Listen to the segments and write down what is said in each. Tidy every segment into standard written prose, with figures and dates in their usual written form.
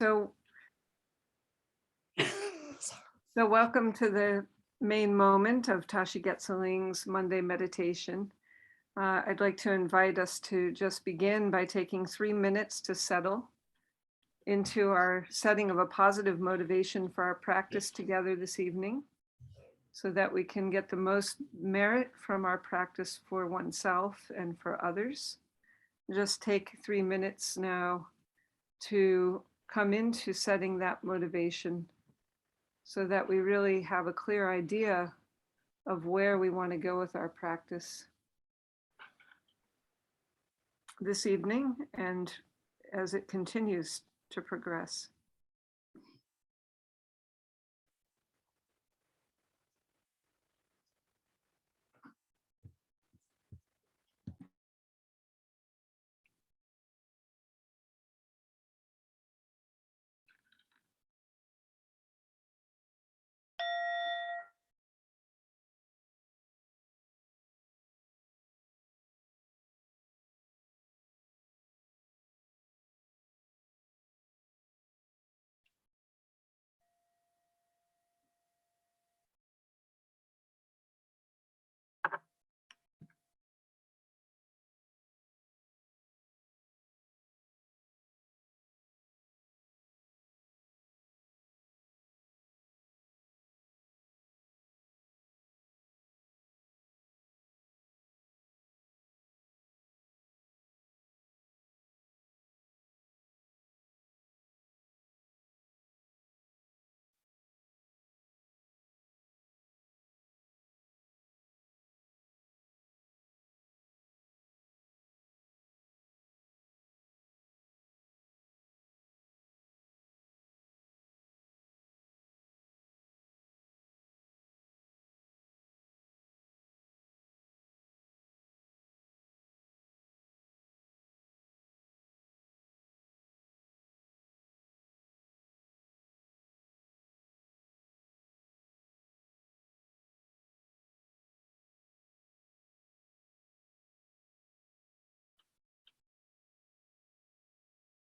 So, so welcome to the main moment of Tashi Getzeling's Monday meditation. I'd like to invite us to just begin by taking 3 minutes to settle into our setting of a positive motivation for our practice together this evening, so that we can get the most merit from our practice for oneself and for others. Just take 3 minutes now to come into setting that motivation, so that we really have a clear idea of where we want to go with our practice this evening and as it continues to progress.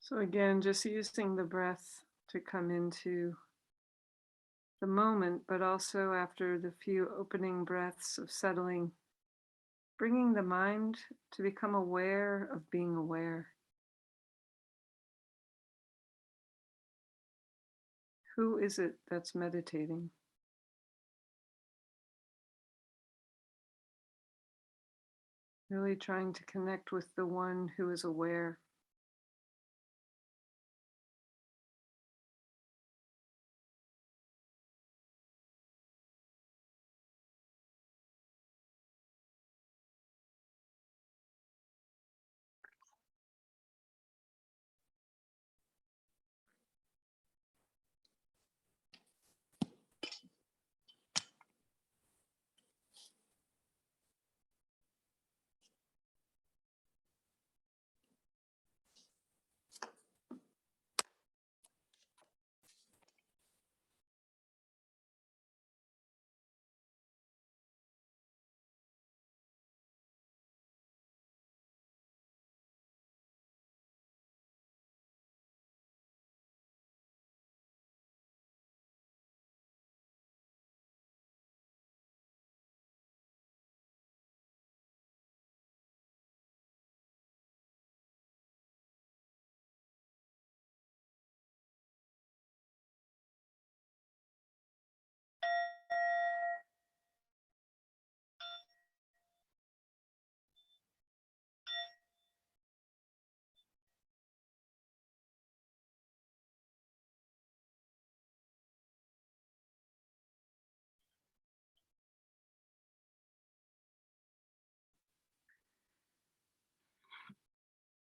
So again, just using the breath to come into the moment, but also after the few opening breaths of settling, bringing the mind to become aware of being aware. Who is it that's meditating? Really trying to connect with the one who is aware.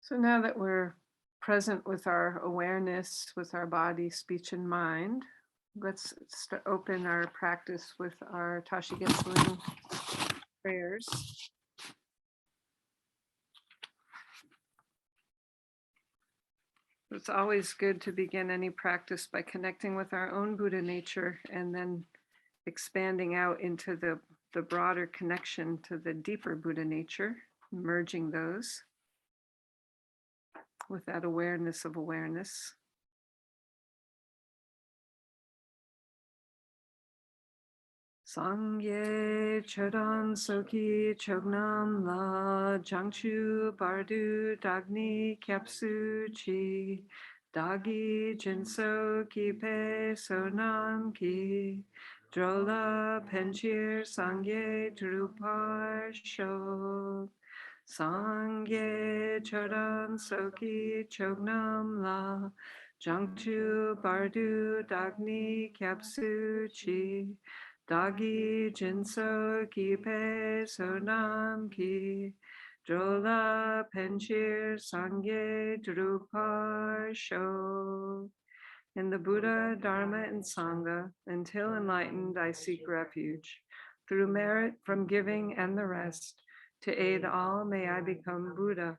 So now that we're present with our awareness, with our body, speech, and mind, let's open our practice with our Tashi Getzeling prayers. It's always good to begin any practice by connecting with our own Buddha nature and then expanding out into the broader connection to the deeper Buddha nature, merging those with that awareness of awareness. Sangye Chodon Soki Chognam La Jangchu Bardu Dagni Kyapsu Chi Dagi Jinso Ki Pe Sonam Ki Drola Penchir Sangye Drupar Shok Sangye Chodon Soki Chognam La Jangchu Bardu Dagni Kyapsu Chi Dagi Jinso Ki Pe Sonam Ki Drola Penchir Sangye Drupar Sho. In the Buddha, Dharma, and Sangha, until enlightened, I seek refuge. Through merit from giving and the rest, to aid all, may I become Buddha.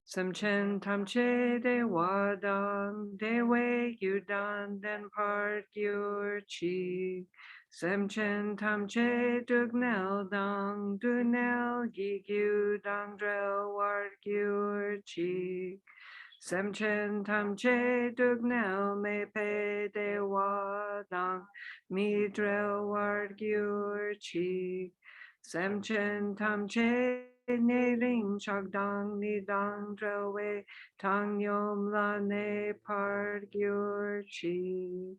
Samchen tamche de wadang, de wei yudan, den part yur chi. Samchen tamche dugnel dang, dunel gigyu dang drel wart yur chi. Samchen tamche dugnel me pe de wadang, mi drel wart yur chi. Samchen tamche ne ring chagdang ni dang drawe tang yom la ne par gyur chi.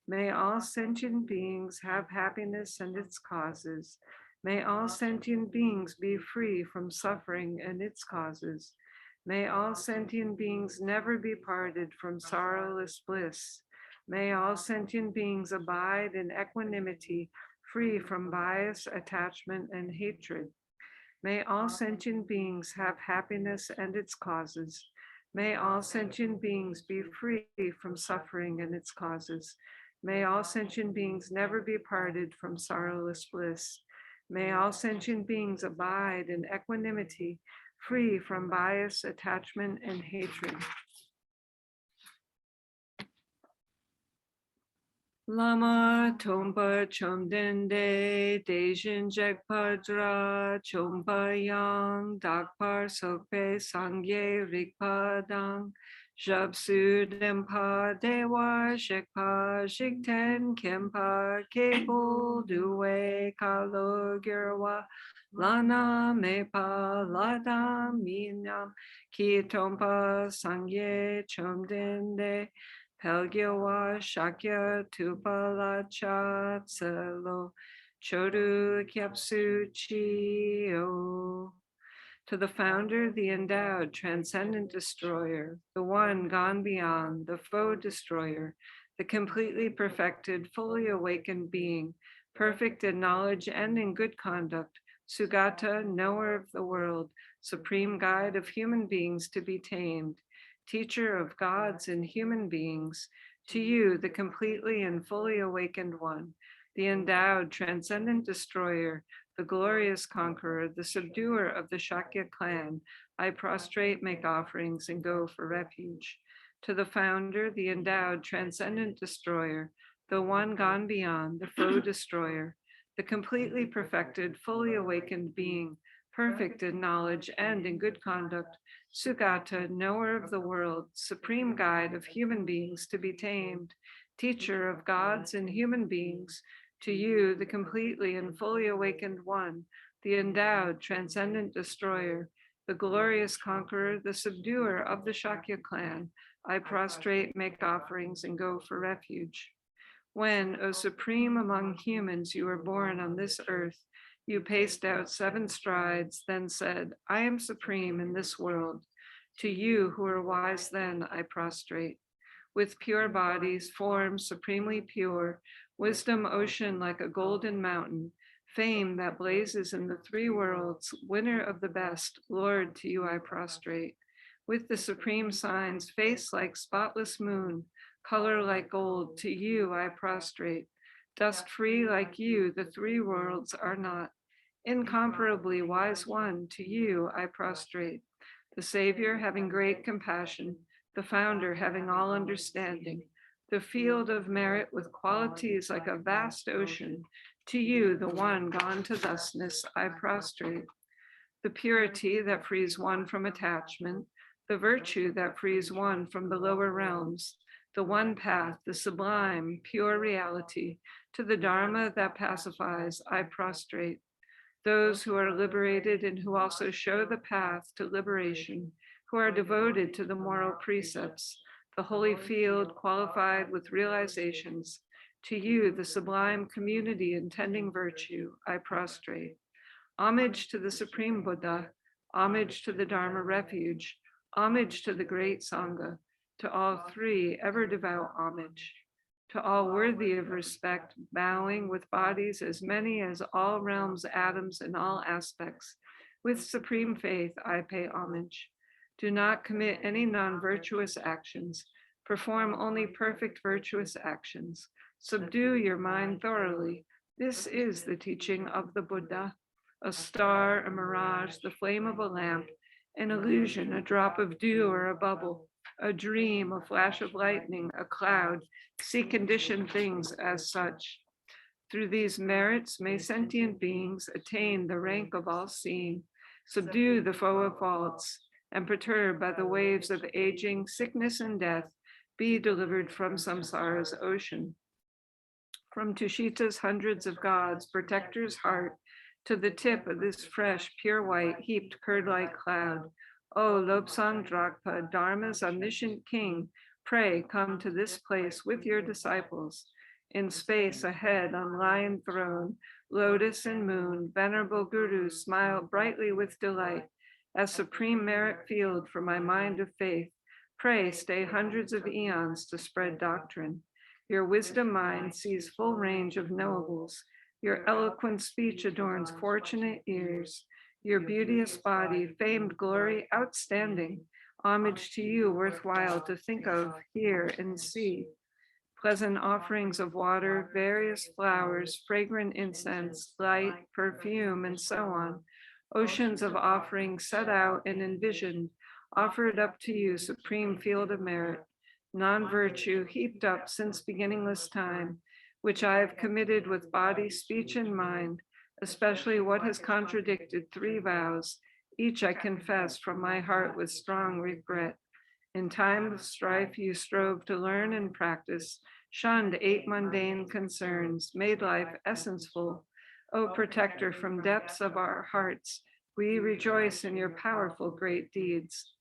May all sentient beings have happiness and its causes. May all sentient beings be free from suffering and its causes. May all sentient beings never be parted from sorrowless bliss. May all sentient beings abide in equanimity, free from bias, attachment, and hatred. May all sentient beings have happiness and its causes. May all sentient beings be free from suffering and its causes. May all sentient beings never be parted from sorrowless bliss. May all sentient beings abide in equanimity, free from bias, attachment, and hatred. Lama Tompa Chomdende Dejin Jekpadra Chompa Yang Dakpar Sokpe Sangye Rikpadang Jabsu Dempa Dewa Shekpa Shikten Kempa Kebul Duwe Kalo Girwa Lana Mepa Lada Minam Ki Tompa Sangye Chomdende Pelgyawa Shakya Tupalacha Tselo Chodu Kyapsu Chio. To the founder, the endowed, transcendent destroyer, the one gone beyond, the foe destroyer, the completely perfected, fully awakened being, perfect in knowledge and in good conduct, Sugata, knower of the world, supreme guide of human beings to be tamed, teacher of gods and human beings, to you, the completely and fully awakened one, the endowed, transcendent destroyer, the glorious conqueror, the subduer of the Shakya clan, I prostrate, make offerings, and go for refuge. To the founder, the endowed, transcendent destroyer, the one gone beyond, the foe destroyer, the completely perfected, fully awakened being, perfect in knowledge and in good conduct, Sugata, knower of the world, supreme guide of human beings to be tamed, teacher of gods and human beings, to you, the completely and fully awakened one, the endowed, transcendent destroyer, the glorious conqueror, the subduer of the Shakya clan, I prostrate, make offerings, and go for refuge. When, O supreme among humans, you were born on this earth, you paced out 7 strides, then said, I am supreme in this world. To you who are wise then, I prostrate. With pure bodies, forms supremely pure, wisdom ocean like a golden mountain, fame that blazes in the 3 worlds, winner of the best, Lord, to you I prostrate. With the supreme signs, face like spotless moon, color like gold, to you I prostrate. Dust free like you, the 3 worlds are not. Incomparably wise one, to you I prostrate. The Savior having great compassion, the founder having all understanding, the field of merit with qualities like a vast ocean, to you, the one gone to thusness, I prostrate. The purity that frees one from attachment, the virtue that frees one from the lower realms, the one path, the sublime, pure reality. To the Dharma that pacifies, I prostrate. Those who are liberated and who also show the path to liberation, who are devoted to the moral precepts, the holy field qualified with realizations. To you, the sublime community intending virtue, I prostrate. Homage to the Supreme Buddha, homage to the Dharma refuge, homage to the great Sangha, to all three ever devout homage. To all worthy of respect, bowing with bodies as many as all realms, atoms, and all aspects. With supreme faith, I pay homage. Do not commit any non-virtuous actions. Perform only perfect virtuous actions. Subdue your mind thoroughly. This is the teaching of the Buddha. A star, a mirage, the flame of a lamp, an illusion, a drop of dew or a bubble, a dream, a flash of lightning, a cloud. See conditioned things as such. Through these merits may sentient beings attain the rank of all-seeing, subdue the foe of faults, and perturbed by the waves of aging, sickness, and death, be delivered from samsara's ocean. From Tushita's hundreds of gods, protector's heart, to the tip of this fresh, pure white, heaped curd-like cloud. O Lobsang Drakpa, Dharma's omniscient king, pray come to this place with your disciples. In space ahead on lion throne, lotus and moon, venerable Guru smile brightly with delight. As supreme merit field for my mind of faith, pray stay hundreds of eons to spread doctrine. Your wisdom mind sees full range of knowables. Your eloquent speech adorns fortunate ears. Your beauteous body, famed glory, outstanding. Homage to you worthwhile to think of, hear, and see. Pleasant offerings of water, various flowers, fragrant incense, light, perfume, and so on. Oceans of offerings set out and envisioned, offered up to you, supreme field of merit. Non-virtue heaped up since beginningless time, which I have committed with body, speech, and mind, especially what has contradicted three vows. Each I confess from my heart with strong regret. In time of strife, you strove to learn and practice, shunned 8 mundane concerns, made life essence-full. O protector from depths of our hearts, we rejoice in your powerful great deeds.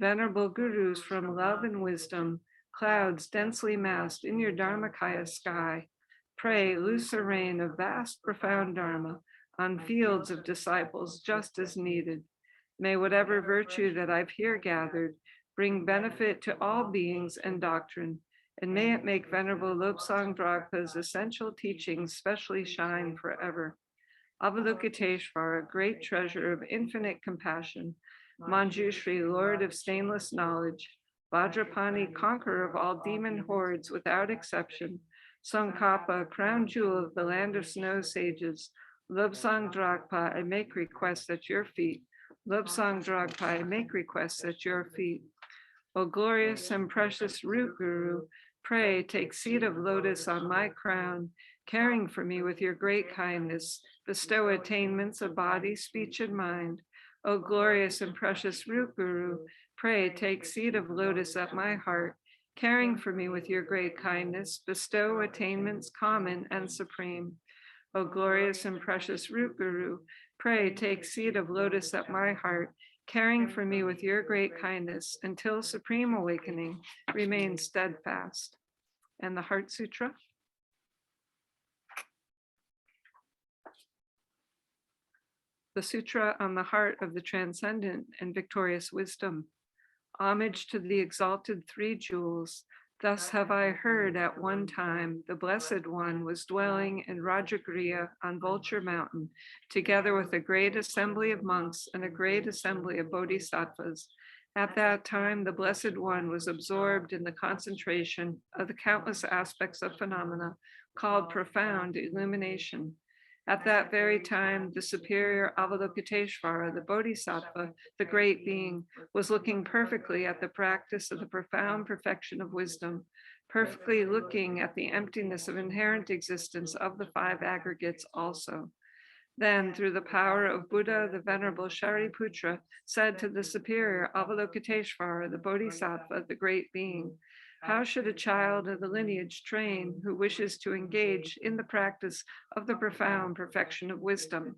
Venerable gurus from love and wisdom, clouds densely massed in your Dharmakaya sky, pray loose a rain of vast, profound Dharma on fields of disciples just as needed. May whatever virtue that I've here gathered bring benefit to all beings and doctrine, and may it make Venerable Lobsang Drakpa's essential teachings specially shine forever. Avalokiteshvara, great treasure of infinite compassion, Manjushri, Lord of stainless knowledge, Vajrapani, conqueror of all demon hordes without exception, Tsongkhapa, crown jewel of the land of snow sages, Lobsang Drakpa, I make requests at your feet. Lobsang Drakpa, I make requests at your feet. O glorious and precious root guru, pray take seat of lotus on my crown, caring for me with your great kindness, bestow attainments of body, speech, and mind. O glorious and precious root guru, pray take seat of lotus at my heart, caring for me with your great kindness, bestow attainments common and supreme. O glorious and precious root guru, pray take seat of lotus at my heart, caring for me with your great kindness until supreme awakening remains steadfast. And the Heart Sutra. The Sutra on the Heart of the Transcendent and Victorious Wisdom. Homage to the exalted three jewels. Thus have I heard at one time the Blessed One was dwelling in Rajagriha on Vulture Mountain, together with a great assembly of monks and a great assembly of bodhisattvas. At that time, the Blessed One was absorbed in the concentration of the countless aspects of phenomena called profound illumination. At that very time, the superior Avalokiteshvara, the Bodhisattva, the great being, was looking perfectly at the practice of the profound perfection of wisdom, perfectly looking at the emptiness of inherent existence of the five aggregates also. Then, through the power of Buddha, the Venerable Shariputra said to the superior Avalokiteshvara, the Bodhisattva, the great being, How should a child of the lineage train who wishes to engage in the practice of the profound perfection of wisdom?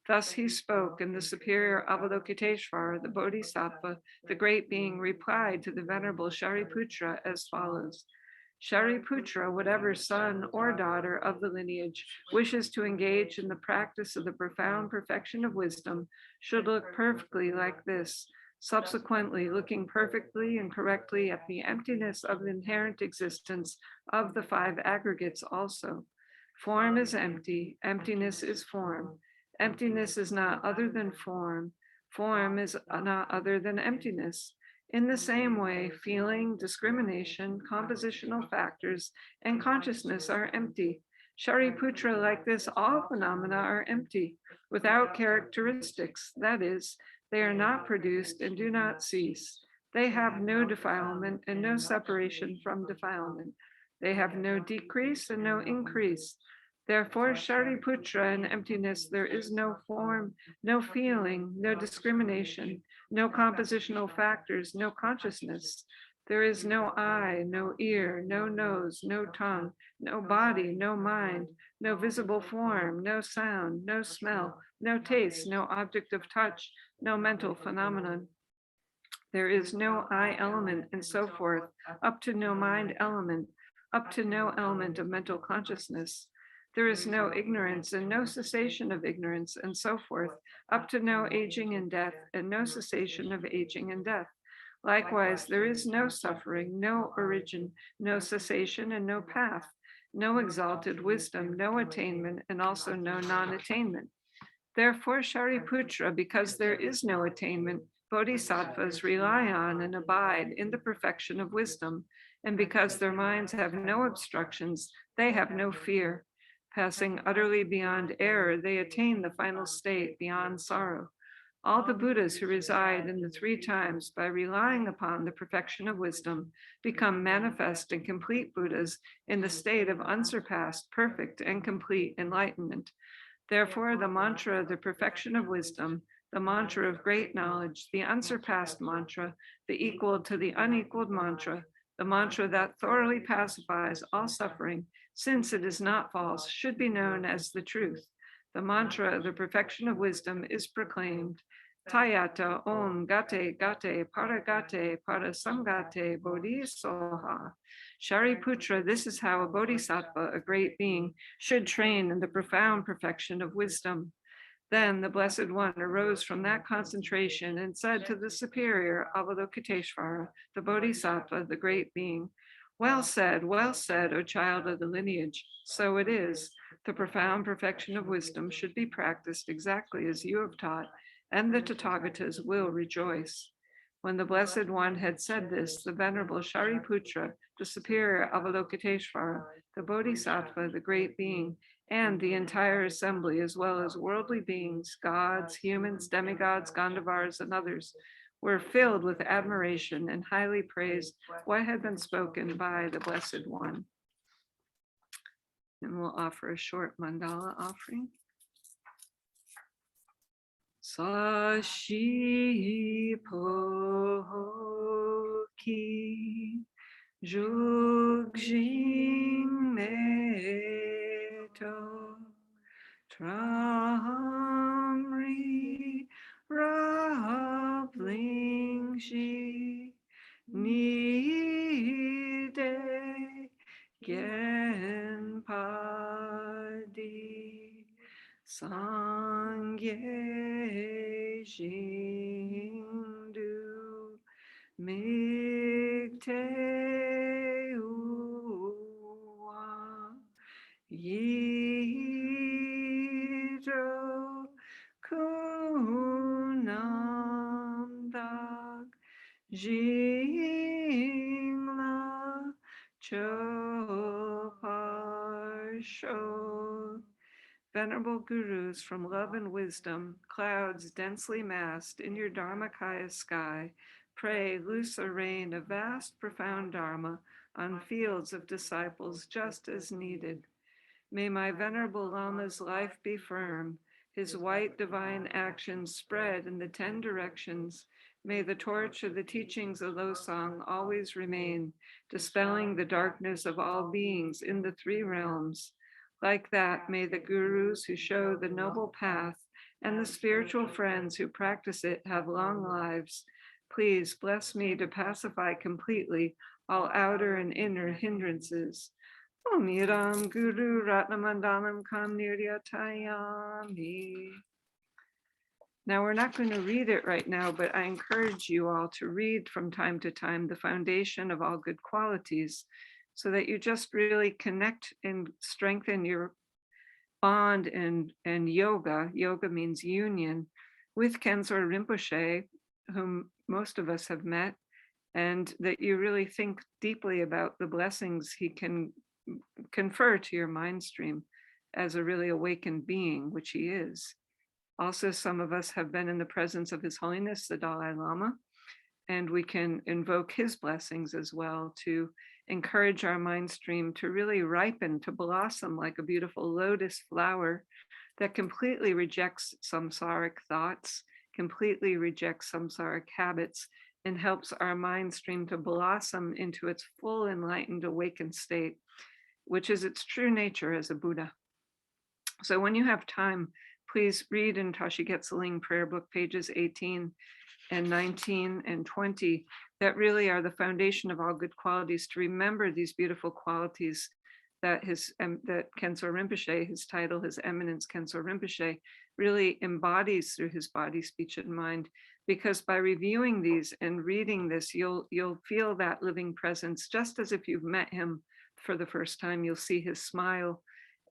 Thus he spoke, and the superior Avalokiteshvara, the Bodhisattva, the great being, replied to the venerable Shariputra as follows. Shariputra, whatever son or daughter of the lineage wishes to engage in the practice of the profound perfection of wisdom should look perfectly like this. Subsequently, looking perfectly and correctly at the emptiness of the inherent existence of the five aggregates also. Form is empty, emptiness is form. Emptiness is not other than form. Form is not other than emptiness. In the same way, feeling, discrimination, compositional factors, and consciousness are empty. Shariputra, like this, all phenomena are empty, without characteristics. That is, they are not produced and do not cease. They have no defilement and no separation from defilement. They have no decrease and no increase. Therefore, Shariputra, in emptiness, there is no form, no feeling, no discrimination, no compositional factors, no consciousness. There is no eye, no ear, no nose, no tongue, no body, no mind, no visible form, no sound, no smell, no taste, no object of touch, no mental phenomenon. There is no I element, and so forth, up to no mind element, up to no element of mental consciousness. There is no ignorance and no cessation of ignorance, and so forth, up to no aging and death, and no cessation of aging and death. Likewise, there is no suffering, no origin, no cessation, and no path, no exalted wisdom, no attainment, and also no non attainment. Therefore, Shariputra, because there is no attainment, bodhisattvas rely on and abide in the perfection of wisdom, and because their minds have no obstructions, they have no fear. Passing utterly beyond error, they attain the final state beyond sorrow. All the Buddhas who reside in the three times by relying upon the perfection of wisdom become manifest and complete Buddhas in the state of unsurpassed, perfect, and complete enlightenment. Therefore, the mantra, the perfection of wisdom, the mantra of great knowledge, the unsurpassed mantra, the equal to the unequaled mantra, the mantra that thoroughly pacifies all suffering, since it is not false, should be known as the truth. The mantra of the perfection of wisdom is proclaimed. Tayata Om Gate Gate Paragate Parasamgate Bodhisoha. Shariputra, this is how a bodhisattva, a great being, should train in the profound perfection of wisdom. Then the Blessed One arose from that concentration and said to the superior Avalokiteshvara, the Bodhisattva, the great being, well said, O child of the lineage. So it is. The profound perfection of wisdom should be practiced exactly as you have taught, and the Tathagatas will rejoice. When the Blessed One had said this, the Venerable Shariputra, the superior Avalokiteshvara, the Bodhisattva, the great being, and the entire assembly, as well as worldly beings, gods, humans, demigods, Gandhavars, and others, were filled with admiration and highly praised what had been spoken by the Blessed One. And we'll offer a short mandala offering. Sashi Poki Jugjing Meto Tramri Rabling Shi Nide Genpadi Sangye Jindu Migte Uwa Yidro Kunamdag Jingla Choparsho. Venerable Gurus, from love and wisdom, clouds densely massed in your Dharmakaya sky, pray loose a rain of vast, profound Dharma on fields of disciples just as needed. May my Venerable Lama's life be firm, his white divine actions spread in the 10 directions. May the torch of the teachings of Losang always remain, dispelling the darkness of all beings in the three realms. Like that, may the gurus who show the noble path and the spiritual friends who practice it have long lives. Please bless me to pacify completely all outer and inner hindrances. Om Yidam Guru Ratnamandanam Kam Niryatayami. Now, we're not going to read it right now, but I encourage you all to read from time to time the foundation of all good qualities so that you just really connect and strengthen your bond and yoga. Yoga means union with Kensor Rinpoche, whom most of us have met, and that you really think deeply about the blessings he can confer to your mind stream as a really awakened being, which he is. Also, some of us have been in the presence of His Holiness, the Dalai Lama, and we can invoke his blessings as well to encourage our mind stream to really ripen, to blossom like a beautiful lotus flower that completely rejects samsaric thoughts, completely rejects samsaric habits, and helps our mind stream to blossom into its full enlightened awakened state, which is its true nature as a Buddha. So when you have time, please read in Tashi Getseling prayer book pages 18 and 19 and 20 that really are the foundation of all good qualities, to remember these beautiful qualities that that Kensor Rinpoche, his title, His Eminence Kensor Rinpoche, really embodies through his body, speech, and mind. Because by reviewing these and reading this, you'll feel that living presence, just as if you've met him for the first time. You'll see his smile,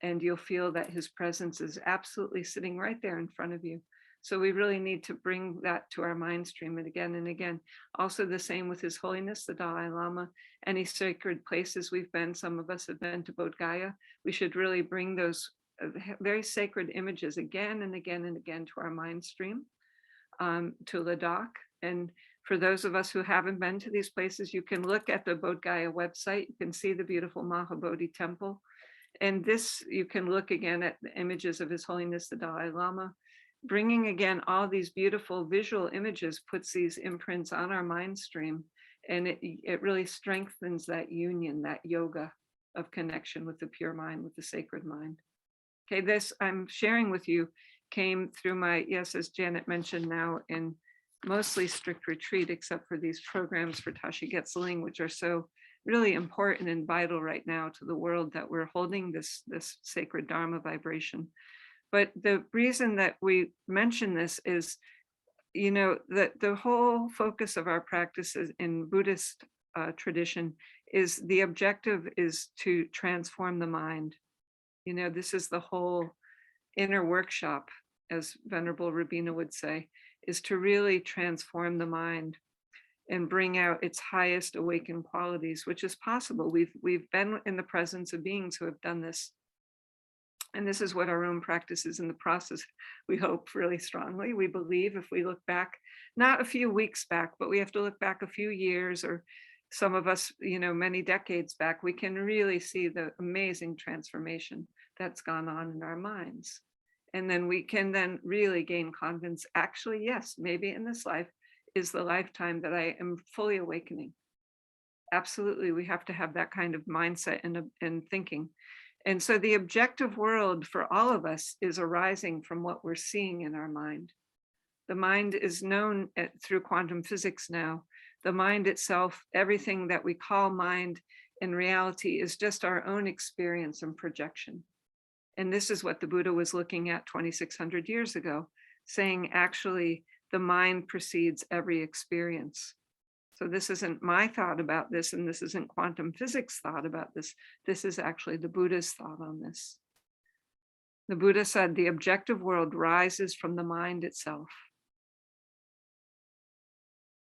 and you'll feel that his presence is absolutely sitting right there in front of you. So we really need to bring that to our mind stream and again and again. Also the same with His Holiness, the Dalai Lama, any sacred places we've been. Some of us have been to Bodh Gaya. We should really bring those very sacred images again and again and again to our mind stream, to Ladakh. And for those of us who haven't been to these places, you can look at the Bodh Gaya website. You can see the beautiful Mahabodhi temple. And this, you can look again at the images of His Holiness, the Dalai Lama. Bringing again all these beautiful visual images puts these imprints on our mind stream, and it really strengthens that union, that yoga of connection with the pure mind, with the sacred mind. Okay, this I'm sharing with you came through my, yes, as Janet mentioned, now in mostly strict retreat, except for these programs for Tashi Getseling, which are so really important and vital right now to the world, that we're holding this sacred Dharma vibration. But the reason that we mention this is, that the whole focus of our practices in Buddhist tradition is the objective is to transform the mind. This is the whole inner workshop, as Venerable Rabina would say, is to really transform the mind and bring out its highest awakened qualities, which is possible. We've been in the presence of beings who have done this. And this is what our own practice is in the process. We hope really strongly. We believe if we look back, not a few weeks back, but we have to look back a few years, or some of us, many decades back, we can really see the amazing transformation that's gone on in our minds. And then we can then really gain confidence. Actually, yes, maybe in this life is the lifetime that I am fully awakening. Absolutely, we have to have that kind of mindset and thinking. And so the objective world for all of us is arising from what we're seeing in our mind. The mind is known through quantum physics now. The mind itself, everything that we call mind in reality, is just our own experience and projection. And this is what the Buddha was looking at 2,600 years ago, saying actually the mind precedes every experience. So this isn't my thought about this, and this isn't quantum physics thought about this. This is actually the Buddha's thought on this. The Buddha said the objective world rises from the mind itself.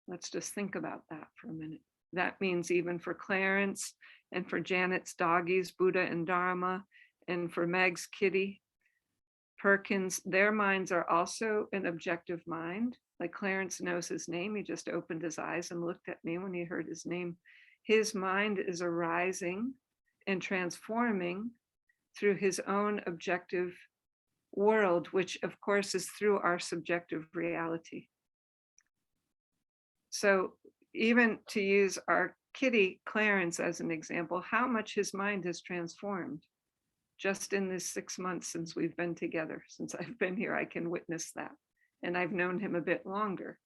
Let's just think about that for a minute. That means even for Clarence and for Janet's doggies, Buddha and Dharma, and for Meg's kitty, Perkins, their minds are also an objective mind. Like Clarence knows his name. He just opened his eyes and looked at me when he heard his name. His mind is arising and transforming through his own objective world, which of course is through our subjective reality. So even to use our kitty Clarence as an example, how much his mind has transformed just in this 6 months since we've been together. Since I've been here, I can witness that. And I've known him a bit longer.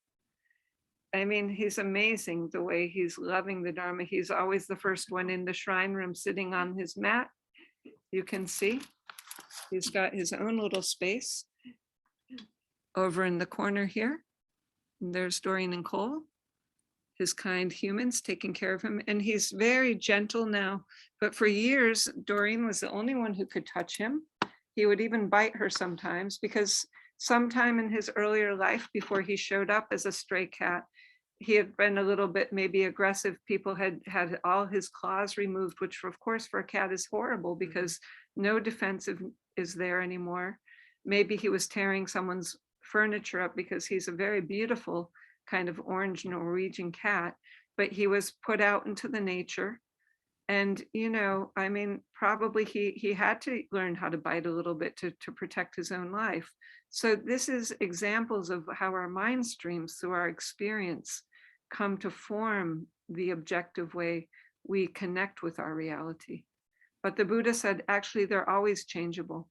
I mean, he's amazing the way he's loving the Dharma. He's always the first one in the shrine room sitting on his mat. You can see he's got his own little space over in the corner here. And there's Doreen and Cole, his kind humans taking care of him. And he's very gentle now. But for years, Doreen was the only one who could touch him. He would even bite her sometimes because sometime in his earlier life, before he showed up as a stray cat, he had been a little bit maybe aggressive. People had all his claws removed, which of course for a cat is horrible because no defensive is there anymore. Maybe he was tearing someone's furniture up because he's a very beautiful kind of orange Norwegian cat, but he was put out into the nature. And, you know, I mean, probably he had to learn how to bite a little bit to protect his own life. So this is examples of how our mind streams through our experience come to form the objective way we connect with our reality. But the Buddha said, actually, they're always changeable.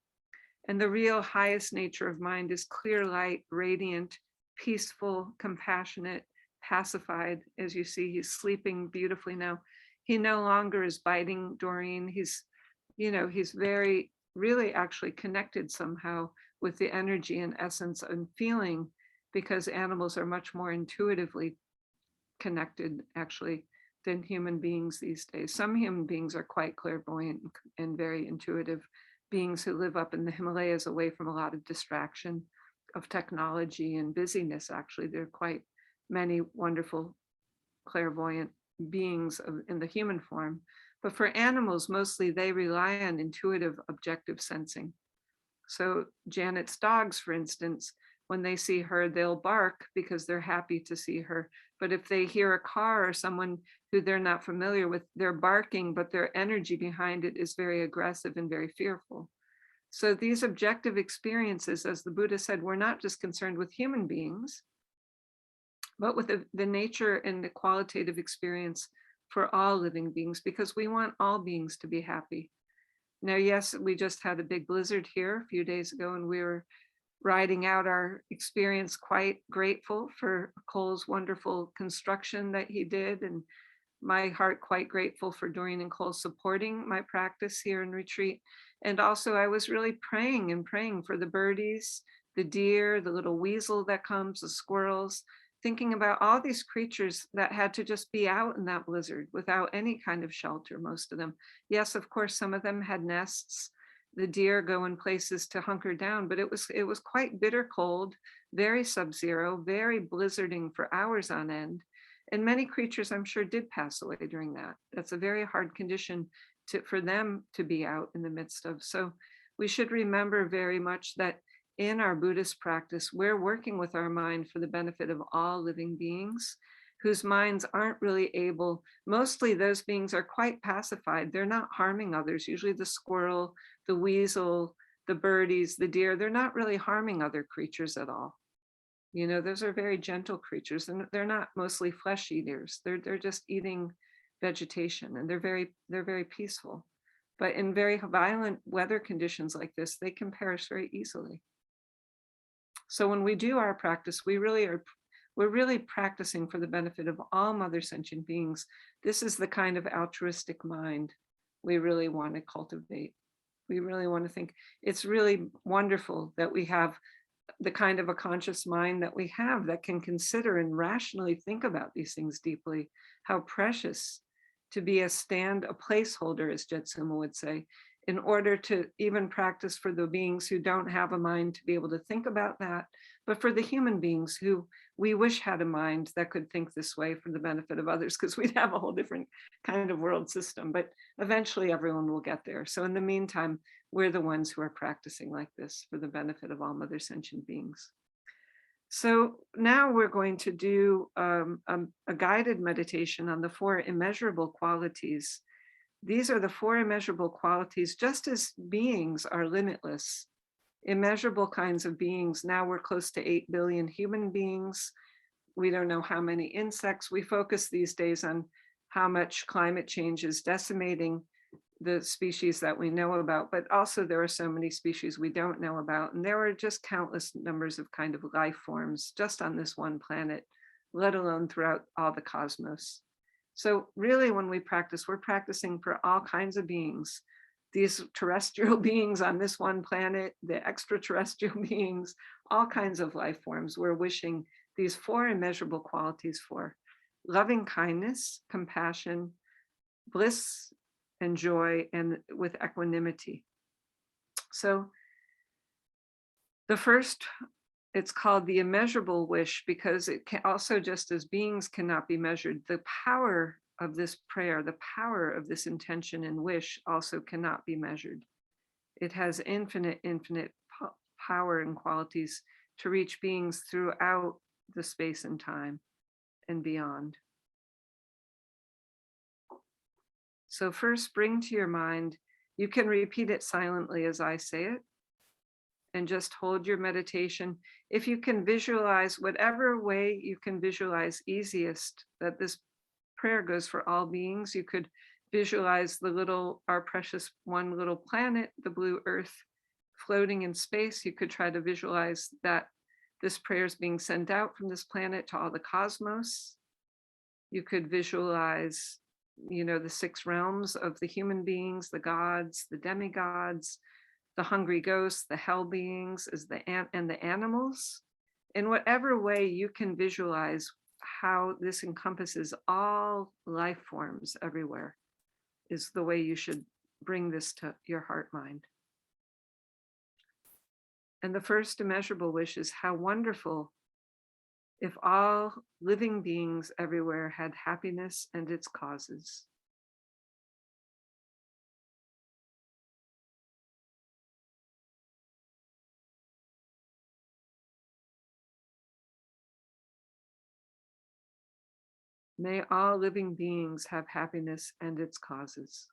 And the real highest nature of mind is clear light, radiant, peaceful, compassionate, pacified. As you see, he's sleeping beautifully now. He no longer is biting Doreen. He's, you know, he's very, really actually connected somehow with the energy and essence and feeling, because animals are much more intuitively connected actually than human beings these days. Some human beings are quite clairvoyant and very intuitive beings who live up in the Himalayas away from a lot of distraction of technology and busyness. Actually, there are quite many wonderful clairvoyant beings in the human form. But for animals, mostly they rely on intuitive, objective sensing. So Janet's dogs, for instance, when they see her, they'll bark because they're happy to see her. But if they hear a car or someone who they're not familiar with, they're barking, but their energy behind it is very aggressive and very fearful. So these objective experiences, as the Buddha said, we're not just concerned with human beings, but with the nature and the qualitative experience for all living beings, because we want all beings to be happy. Now, yes, we just had a big blizzard here a few days ago, and we were riding out our experience, quite grateful for Cole's wonderful construction that he did, and my heart quite grateful for Doreen and Cole supporting my practice here in retreat. And also I was really praying for the birdies, the deer, the little weasel that comes, the squirrels, thinking about all these creatures that had to just be out in that blizzard without any kind of shelter, most of them. Yes, of course, some of them had nests. The deer go in places to hunker down, but it was quite bitter cold, very sub-zero, very blizzarding for hours on end. And many creatures, I'm sure, did pass away during that. That's a very hard condition for them to be out in the midst of. So we should remember very much that in our Buddhist practice, we're working with our mind for the benefit of all living beings whose minds aren't really able, mostly those beings are quite pacified. They're not harming others. Usually the squirrel, the weasel, the birdies, the deer, they're not really harming other creatures at all. You know, those are very gentle creatures, and they're not mostly flesh eaters. They're just eating vegetation, and they're very peaceful. But in very violent weather conditions like this, they can perish very easily. So when we do our practice, we're really practicing for the benefit of all mother sentient beings. This is the kind of altruistic mind we really want to cultivate. We really want to think it's really wonderful that we have the kind of a conscious mind that we have that can consider and rationally think about these things deeply. How precious to be a placeholder, as Jetsuma would say, in order to even practice for the beings who don't have a mind to be able to think about that, but for the human beings who we wish had a mind that could think this way for the benefit of others, because we'd have a whole different kind of world system, but eventually everyone will get there. So in the meantime, we're the ones who are practicing like this for the benefit of all mother sentient beings. So now we're going to do a guided meditation on the four immeasurable qualities. These are the four immeasurable qualities. Just as beings are limitless, immeasurable kinds of beings. Now we're close to 8 billion human beings. We don't know how many insects. We focus these days on how much climate change is decimating the species that we know about, but also there are so many species we don't know about. And there are just countless numbers of kind of life forms just on this one planet, let alone throughout all the cosmos. So really when we practice, we're practicing for all kinds of beings, these terrestrial beings on this one planet, the extraterrestrial beings, all kinds of life forms. We're wishing these four immeasurable qualities for loving kindness, compassion, bliss, and joy, and with equanimity. So the first, it's called the immeasurable wish because it can also, just as beings cannot be measured, the power of this prayer, the power of this intention and wish also cannot be measured. It has infinite power and qualities to reach beings throughout the space and time and beyond. So first, bring to your mind, you can repeat it silently as I say it, and just hold your meditation. If you can visualize, whatever way you can visualize easiest, that this prayer goes for all beings. You could visualize our precious one little planet, the blue earth, floating in space. You could try to visualize that this prayer is being sent out from this planet to all the cosmos. You could visualize, the six realms of the human beings, the gods, the demigods, the hungry ghosts, the hell beings, and the animals. In whatever way you can visualize how this encompasses all life forms everywhere is the way you should bring this to your heart mind. And the first immeasurable wish is how wonderful if all living beings everywhere had happiness and its causes. May all living beings have happiness and its causes.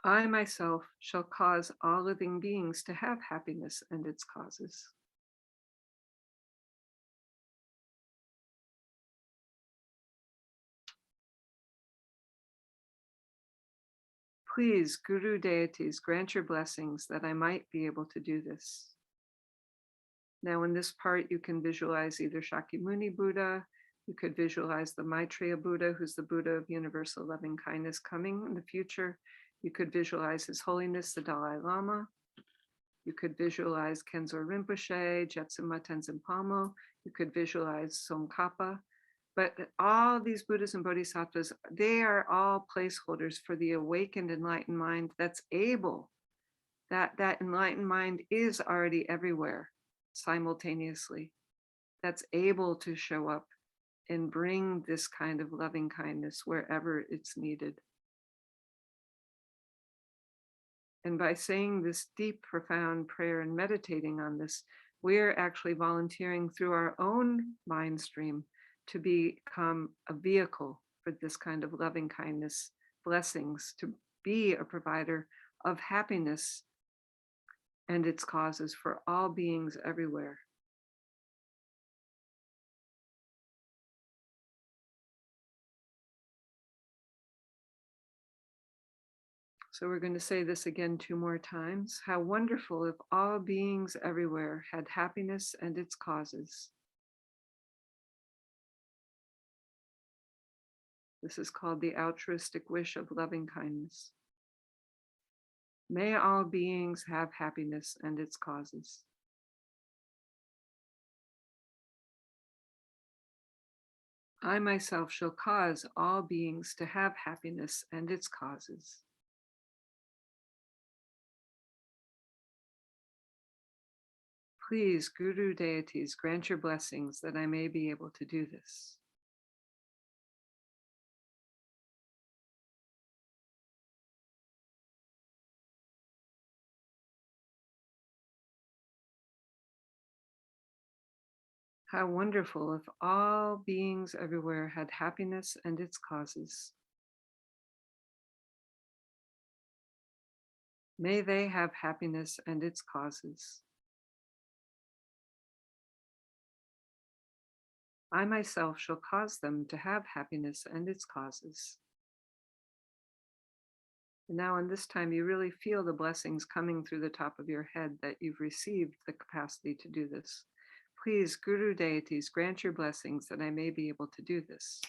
I myself shall cause all living beings to have happiness and its causes. Please, Guru deities, grant your blessings that I might be able to do this. Now in this part, you can visualize either Shakyamuni Buddha, you could visualize the Maitreya Buddha, who's the Buddha of universal loving kindness coming in the future. You could visualize His Holiness, the Dalai Lama. You could visualize Khenzo Rinpoche, Jetsuma Tenzin Palmo. You could visualize Tsongkhapa. But all these Buddhas and Bodhisattvas, they are all placeholders for the awakened, enlightened mind that's able, that enlightened mind is already everywhere simultaneously, that's able to show up and bring this kind of loving kindness wherever it's needed. And by saying this deep, profound prayer and meditating on this, we're actually volunteering through our own mind stream to become a vehicle for this kind of loving kindness, blessings, to be a provider of happiness and its causes for all beings everywhere. So we're going to say this again 2 more times. How wonderful if all beings everywhere had happiness and its causes. This is called the altruistic wish of loving kindness. May all beings have happiness and its causes. I myself shall cause all beings to have happiness and its causes. Please, Guru deities, grant your blessings that I may be able to do this. How wonderful if all beings everywhere had happiness and its causes. May they have happiness and its causes. I myself shall cause them to have happiness and its causes. And now, in this time, you really feel the blessings coming through the top of your head that you've received the capacity to do this. Please, Guru deities, grant your blessings that I may be able to do this.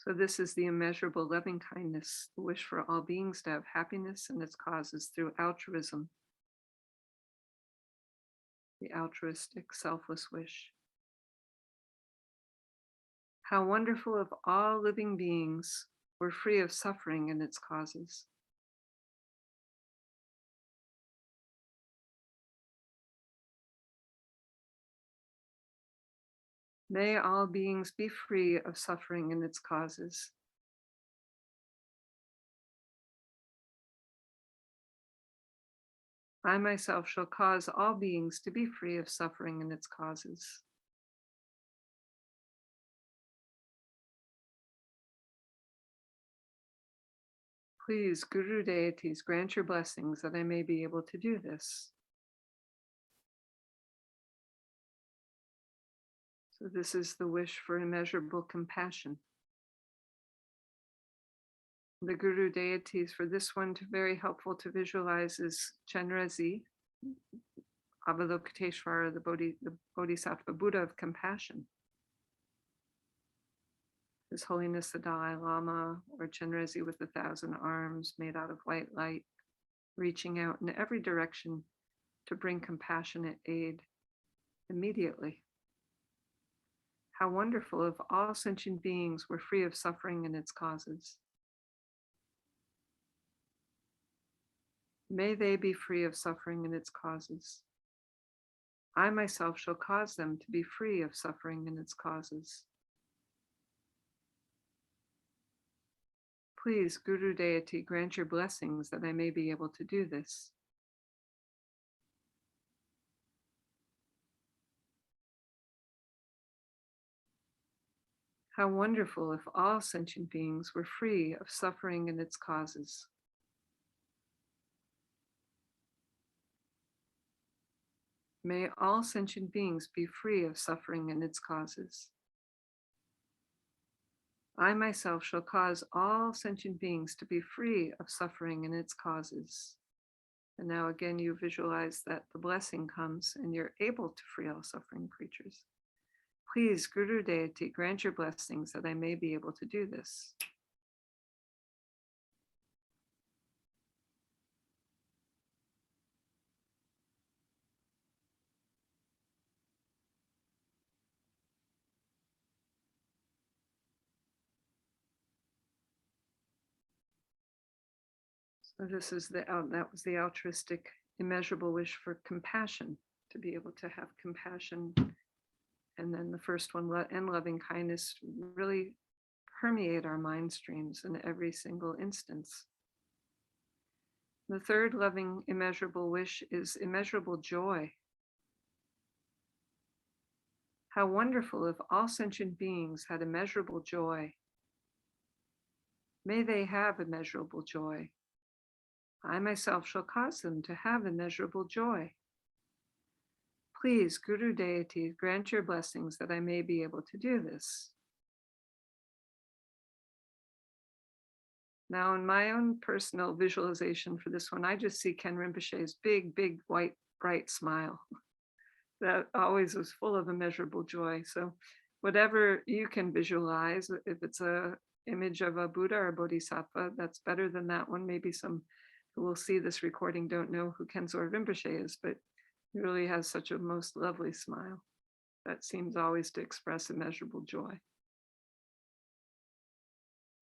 So this is the immeasurable loving kindness, the wish for all beings to have happiness and its causes through altruism, the altruistic, selfless wish. How wonderful if all living beings were free of suffering and its causes. May all beings be free of suffering and its causes. I myself shall cause all beings to be free of suffering and its causes. Please, Guru deities, grant your blessings that I may be able to do this. So this is the wish for immeasurable compassion. The Guru deities for this one, very helpful to visualize, is Chenrezig, Avalokiteshvara, the Bodhisattva Buddha of compassion. His Holiness the Dalai Lama, or Chenrezig with 1,000 arms made out of white light, reaching out in every direction to bring compassionate aid immediately. How wonderful if all sentient beings were free of suffering and its causes. May they be free of suffering and its causes. I myself shall cause them to be free of suffering and its causes. Please, Guru deity, grant your blessings that I may be able to do this. How wonderful if all sentient beings were free of suffering and its causes. May all sentient beings be free of suffering and its causes. I myself shall cause all sentient beings to be free of suffering and its causes. And now again, you visualize that the blessing comes and you're able to free all suffering creatures. Please, Guru deity, grant your blessings that I may be able to do this. So this is that was the altruistic, immeasurable wish for compassion, to be able to have compassion. And then the first one, and loving kindness, really permeate our mind streams in every single instance. The third loving, immeasurable wish is immeasurable joy. How wonderful if all sentient beings had immeasurable joy. May they have immeasurable joy. I myself shall cause them to have immeasurable joy. Please, Guru deity, grant your blessings that I may be able to do this. Now, in my own personal visualization for this one, I just see Ken Rinpoche's big, big, white, bright smile that always was full of immeasurable joy. So whatever you can visualize, if it's a image of a Buddha or a Bodhisattva, that's better than that one. Maybe some who will see this recording don't know who Kensor Rinpoche is, but he really has such a most lovely smile that seems always to express immeasurable joy.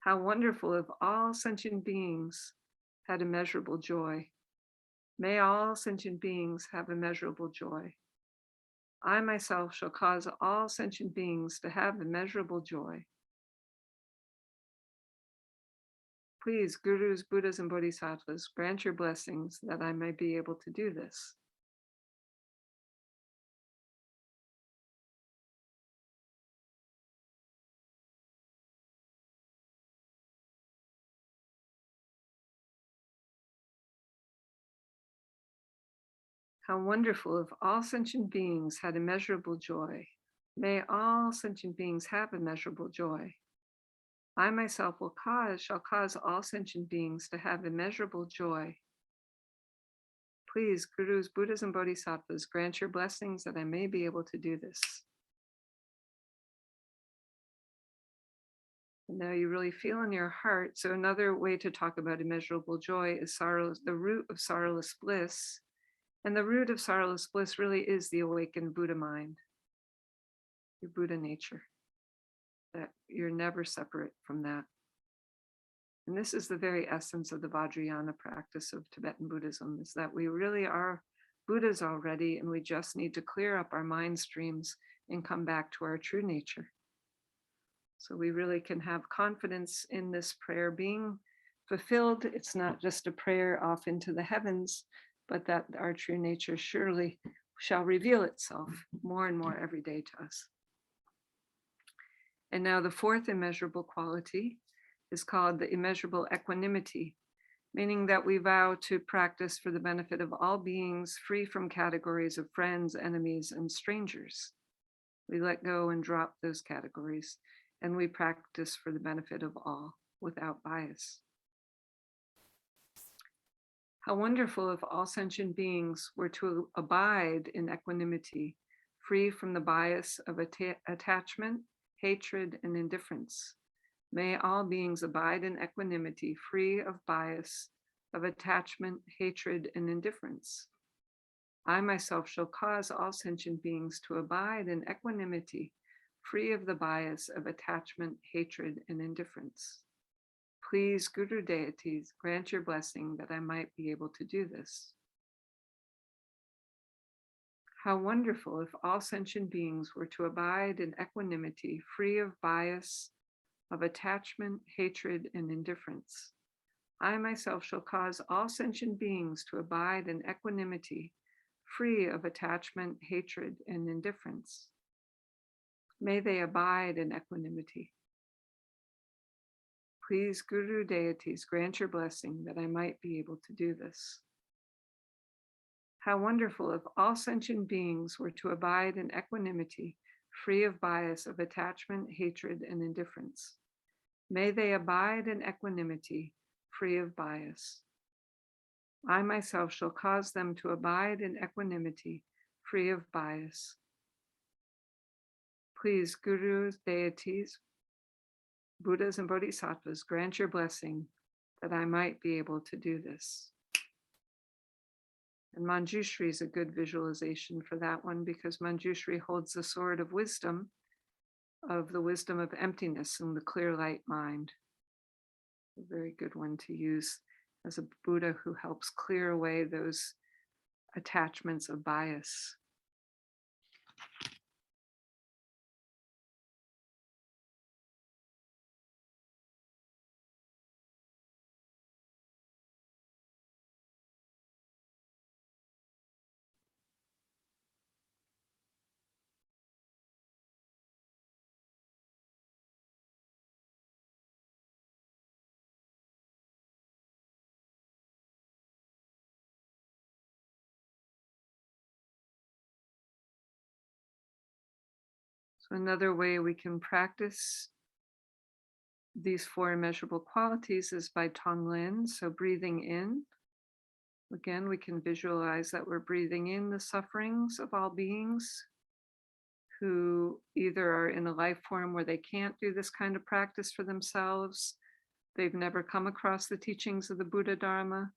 How wonderful if all sentient beings had immeasurable joy. May all sentient beings have immeasurable joy. I myself shall cause all sentient beings to have immeasurable joy. Please, gurus, Buddhas, and Bodhisattvas, grant your blessings that I may be able to do this. How wonderful if all sentient beings had immeasurable joy. May all sentient beings have immeasurable joy. I myself shall cause all sentient beings to have immeasurable joy. Please, Gurus, Buddhas, and Bodhisattvas, grant your blessings that I may be able to do this. And now you really feel in your heart. So another way to talk about immeasurable joy is the root of sorrowless bliss. And the root of sorrowless bliss really is the awakened Buddha mind, your Buddha nature, that you're never separate from that. And this is the very essence of the Vajrayana practice of Tibetan Buddhism, is that we really are Buddhas already, and we just need to clear up our mind streams and come back to our true nature. So we really can have confidence in this prayer being fulfilled. It's not just a prayer off into the heavens, but that our true nature surely shall reveal itself more and more every day to us. And now the fourth immeasurable quality is called the immeasurable equanimity, meaning that we vow to practice for the benefit of all beings, free from categories of friends, enemies, and strangers. We let go and drop those categories, and we practice for the benefit of all without bias. How wonderful if all sentient beings were to abide in equanimity, free from the bias of attachment, hatred, and indifference. May all beings abide in equanimity, free of bias of attachment, hatred, and indifference. I myself shall cause all sentient beings to abide in equanimity, free of the bias of attachment, hatred, and indifference. Please, Guru deities, grant your blessing that I might be able to do this. How wonderful if all sentient beings were to abide in equanimity, free of bias, of attachment, hatred, and indifference. I myself shall cause all sentient beings to abide in equanimity, free of attachment, hatred, and indifference. May they abide in equanimity. Please, Guru deities, grant your blessing that I might be able to do this. How wonderful if all sentient beings were to abide in equanimity, free of bias of attachment, hatred, and indifference. May they abide in equanimity, free of bias. I myself shall cause them to abide in equanimity, free of bias. Please, Gurus, deities, Buddhas, and Bodhisattvas, grant your blessing that I might be able to do this. And Manjushri is a good visualization for that one, because Manjushri holds the sword of wisdom, of the wisdom of emptiness and the clear light mind. A very good one to use as a Buddha who helps clear away those attachments of bias. So another way we can practice these four immeasurable qualities is by Tonglen, so breathing in. Again, we can visualize that we're breathing in the sufferings of all beings who either are in a life form where they can't do this kind of practice for themselves, they've never come across the teachings of the Buddha Dharma.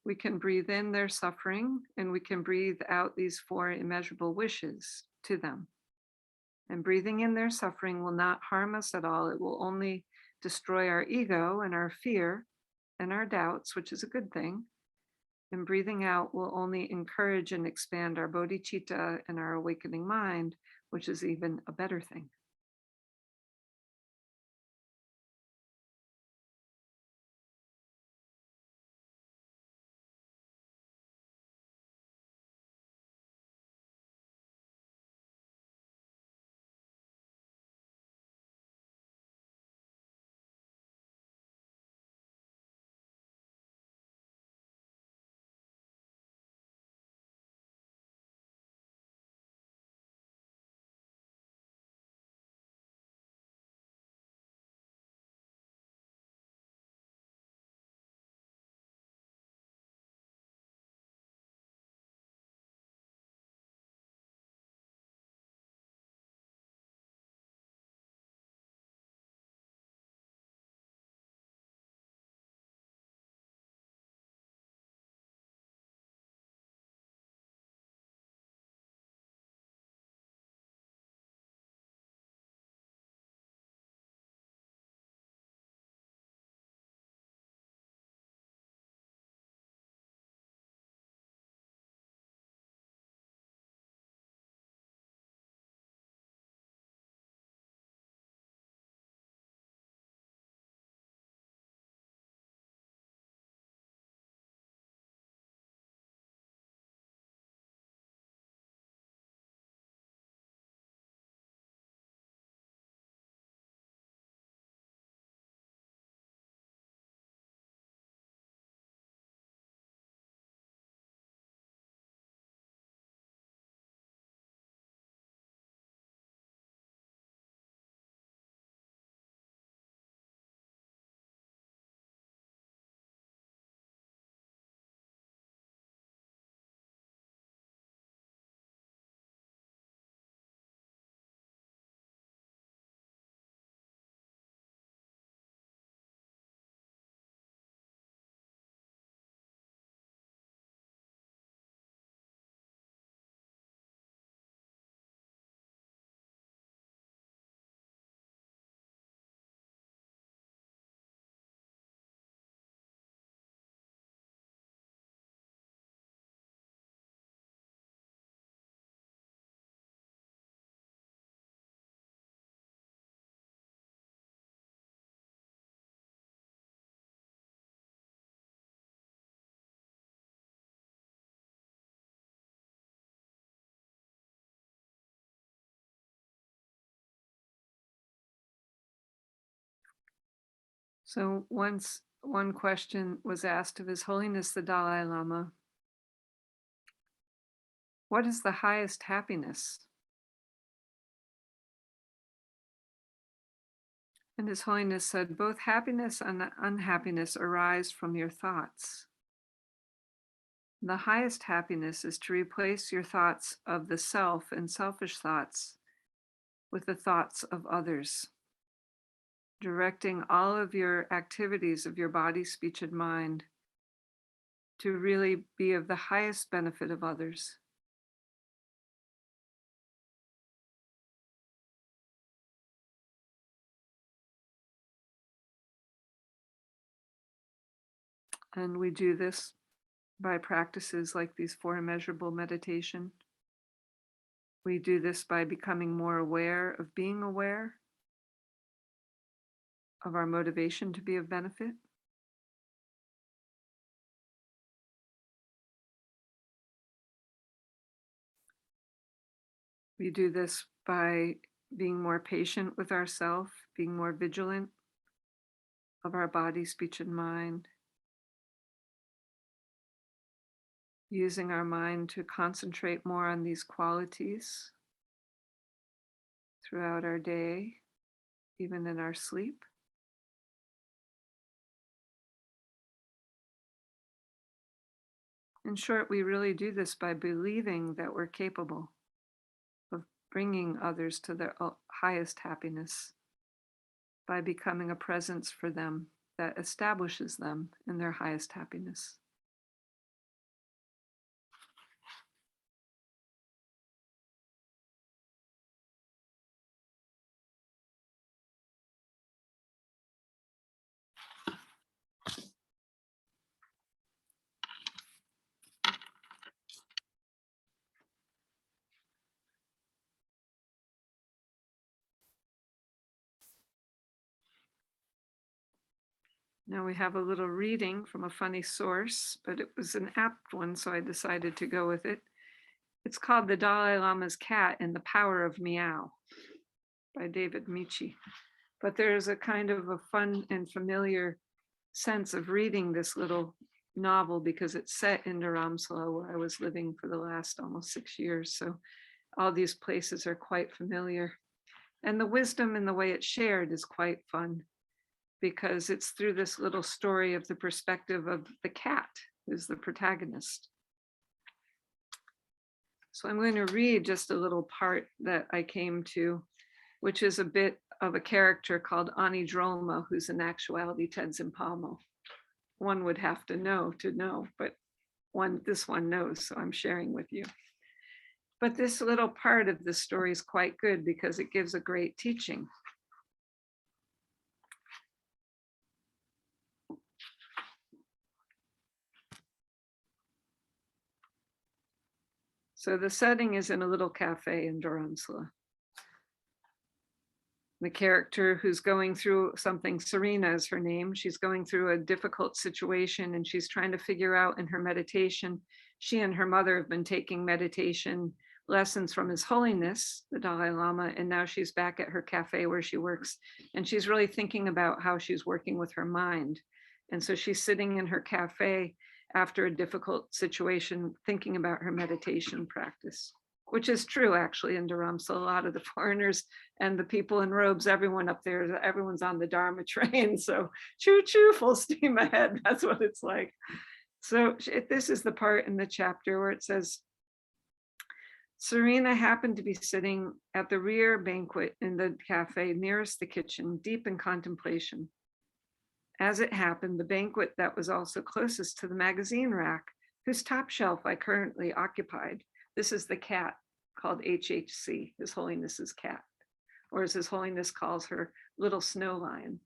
We can breathe in their suffering, and we can breathe out these four immeasurable wishes to them. And breathing in their suffering will not harm us at all. It will only destroy our ego and our fear and our doubts, which is a good thing. And breathing out will only encourage and expand our bodhicitta and our awakening mind, which is even a better thing. So once one question was asked of His Holiness the Dalai Lama, what is the highest happiness? And His Holiness said, both happiness and unhappiness arise from your thoughts. The highest happiness is to replace your thoughts of the self and selfish thoughts with the thoughts of others, directing all of your activities of your body, speech, and mind to really be of the highest benefit of others. And we do this by practices like these Four Immeasurable meditation. We do this by becoming more aware of being aware of our motivation to be of benefit. We do this by being more patient with ourselves, being more vigilant of our body, speech, and mind, using our mind to concentrate more on these qualities throughout our day, even in our sleep. In short, we really do this by believing that we're capable of bringing others to their highest happiness, by becoming a presence for them that establishes them in their highest happiness. Now we have a little reading from a funny source, but it was an apt one, so I decided to go with it. It's called The Dalai Lama's Cat and the Power of Meow by David Michi. But there's a kind of a fun and familiar sense of reading this little novel because it's set in Dharamsala, where I was living for the last almost 6 years. So all these places are quite familiar. And the wisdom in the way it's shared is quite fun, because it's through this little story of the perspective of the cat, who's the protagonist. So I'm going to read just a little part that I came to, which is a bit of a character called Anidroma, who's in actuality Tenzin Palmo. One would have to know, but this one knows, so I'm sharing with you. But this little part of the story is quite good because it gives a great teaching. So the setting is in a little cafe in Dharamsala. The character who's going through something, Serena is her name. She's going through a difficult situation and she's trying to figure out in her meditation. She and her mother have been taking meditation lessons from His Holiness, the Dalai Lama, and now she's back at her cafe where she works. And she's really thinking about how she's working with her mind. And so she's sitting in her cafe after a difficult situation, thinking about her meditation practice, which is true actually in Dharamsala. A lot of the foreigners and the people in robes, everyone up there, everyone's on the Dharma train. So choo choo, full steam ahead. That's what it's like. So this is the part in the chapter where it says, Serena happened to be sitting at the rear banquet in the cafe nearest the kitchen, deep in contemplation. As it happened, the banquet that was also closest to the magazine rack, whose top shelf I currently occupied. This is the cat called HHC, His Holiness's cat, or as His Holiness calls her, Little Snow Lion.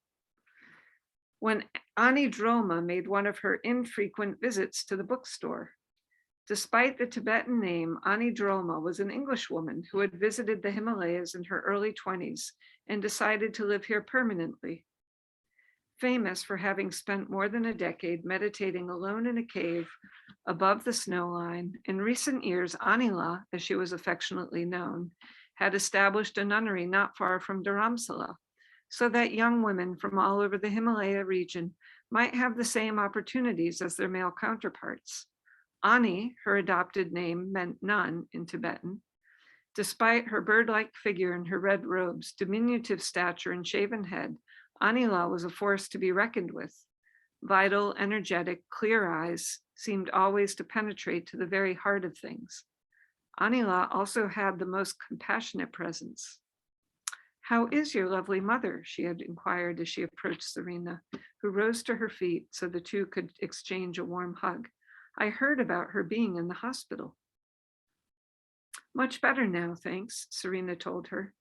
When Anidroma made one of her infrequent visits to the bookstore. Despite the Tibetan name, Anidroma was an Englishwoman who had visited the Himalayas in her early 20s and decided to live here permanently. Famous for having spent more than a decade meditating alone in a cave above the snow line, in recent years, Anila, as she was affectionately known, had established a nunnery not far from Dharamsala, so that young women from all over the Himalaya region might have the same opportunities as their male counterparts. Ani, her adopted name, meant none in Tibetan. Despite her bird-like figure and her red robes, diminutive stature, and shaven head, Anila was a force to be reckoned with. Vital, energetic, clear eyes seemed always to penetrate to the very heart of things. Anila also had the most compassionate presence. "How is your lovely mother?" she had inquired as she approached Serena, who rose to her feet so the two could exchange a warm hug. "I heard about her being in the hospital." "Much better now, thanks," Serena told her.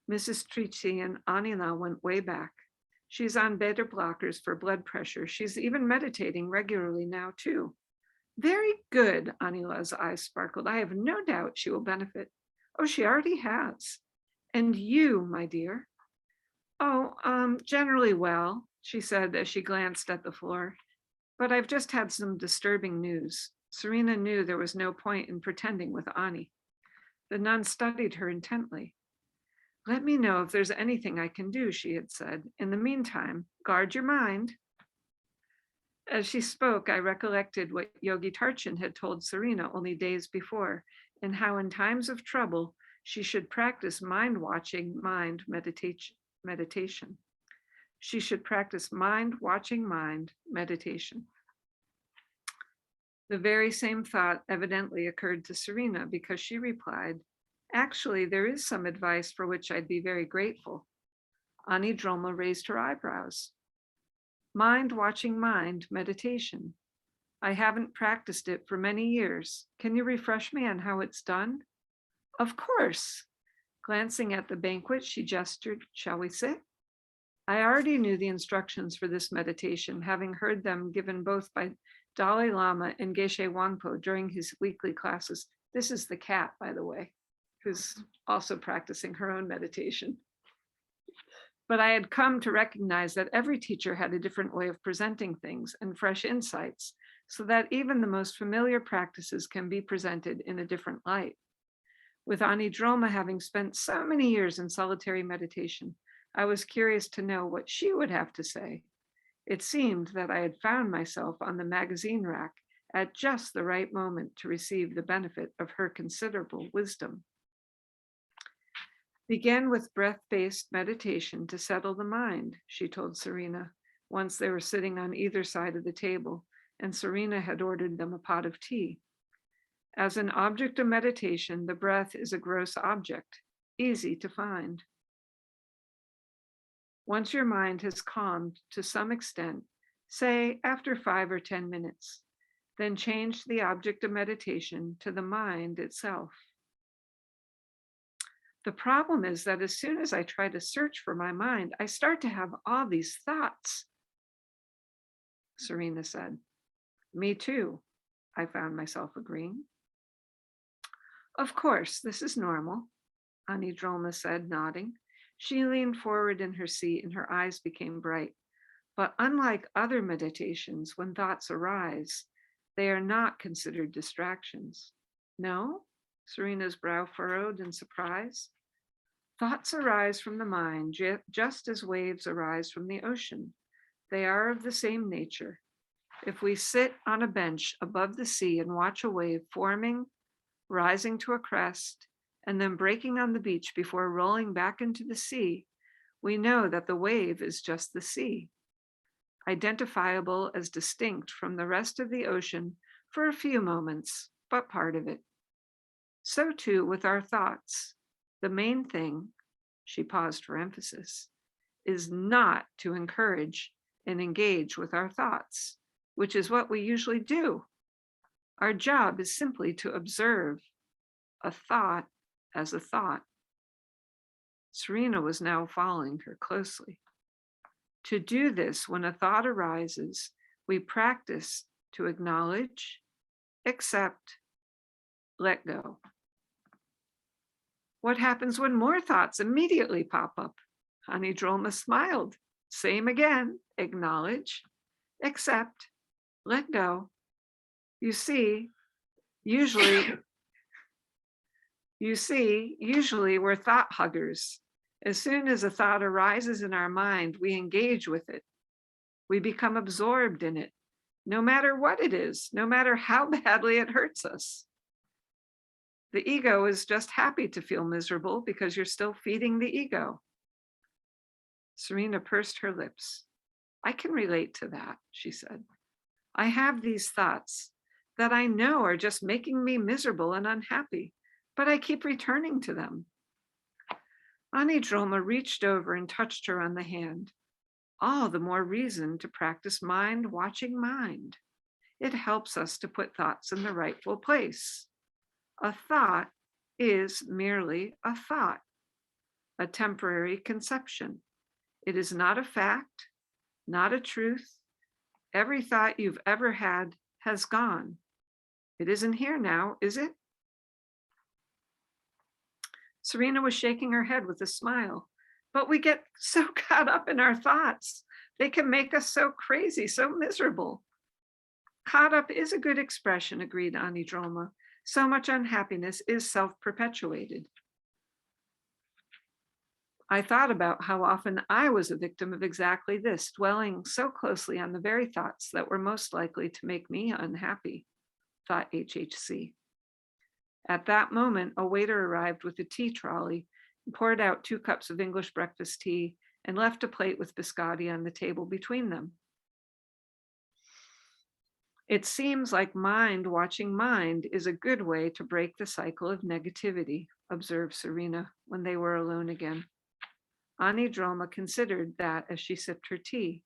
Mrs. Trici and Anila went way back. "She's on beta blockers for blood pressure. She's even meditating regularly now, too." "Very good," Anila's eyes sparkled. "I have no doubt she will benefit." "Oh, she already has." "And you, my dear?" "Oh, generally well," she said as she glanced at the floor. "But I've just had some disturbing news." Serena knew there was no point in pretending with Ani. The nun studied her intently. "Let me know if there's anything I can do," she had said. "In the meantime, guard your mind." As she spoke, I recollected what Yogi Tarchin had told Serena only days before, and how in times of trouble, she should practice mind-watching mind meditation. She should practice mind-watching mind meditation. The very same thought evidently occurred to Serena because she replied, "Actually, there is some advice for which I'd be very grateful." Ani Droma raised her eyebrows. "Mind-watching mind meditation. I haven't practiced it for many years. Can you refresh me on how it's done?" "Of course." Glancing at the banquet, she gestured, "Shall we sit?" I already knew the instructions for this meditation, having heard them given both by Dalai Lama and Geshe Wangpo during his weekly classes. This is the cat, by the way, who's also practicing her own meditation. But I had come to recognize that every teacher had a different way of presenting things and fresh insights, so that even the most familiar practices can be presented in a different light. With Ani Droma having spent so many years in solitary meditation, I was curious to know what she would have to say. It seemed that I had found myself on the magazine rack at just the right moment to receive the benefit of her considerable wisdom. "Begin with breath-based meditation to settle the mind," she told Serena, once they were sitting on either side of the table, and Serena had ordered them a pot of tea. "As an object of meditation, the breath is a gross object, easy to find. Once your mind has calmed to some extent, say after 5 or 10 minutes, then change the object of meditation to the mind itself. The problem is that as soon as I try to search for my mind, I start to have all these thoughts," Serena said. "Me too," I found myself agreeing. "Of course, this is normal," Ani Droma said, nodding. She leaned forward in her seat and her eyes became bright. "But unlike other meditations, when thoughts arise, they are not considered distractions." "No?" Serena's brow furrowed in surprise. "Thoughts arise from the mind, just as waves arise from the ocean. They are of the same nature. If we sit on a bench above the sea and watch a wave forming, rising to a crest, and then breaking on the beach before rolling back into the sea, we know that the wave is just the sea, identifiable as distinct from the rest of the ocean for a few moments, but part of it. So too with our thoughts. The main thing," she paused for emphasis, "is not to encourage and engage with our thoughts, which is what we usually do. Our job is simply to observe a thought as a thought." Serena was now following her closely. "To do this, when a thought arises, we practice to acknowledge, accept, let go." "What happens when more thoughts immediately pop up?" Ani Droma smiled. "Same again, acknowledge, accept, let go. You see, usually we're thought huggers. As soon as a thought arises in our mind, we engage with it. We become absorbed in it, no matter what it is, no matter how badly it hurts us. The ego is just happy to feel miserable because you're still feeding the ego. Serena pursed her lips. I can relate to that, she said. I have these thoughts that I know are just making me miserable and unhappy, but I keep returning to them. Anidroma reached over and touched her on the hand. All the more reason to practice mind watching mind. It helps us to put thoughts in the rightful place. A thought is merely a thought, a temporary conception. It is not a fact, not a truth. Every thought you've ever had has gone. It isn't here now, is it? Serena was shaking her head with a smile. But we get so caught up in our thoughts. They can make us so crazy, so miserable. Caught up is a good expression, agreed Anidroma. So much unhappiness is self-perpetuated. I thought about how often I was a victim of exactly this, dwelling so closely on the very thoughts that were most likely to make me unhappy, thought HHC. At that moment, a waiter arrived with a tea trolley, poured out 2 cups of English breakfast tea, and left a plate with biscotti on the table between them. It seems like mind watching mind is a good way to break the cycle of negativity, observed Serena when they were alone again. Anidroma considered that as she sipped her tea.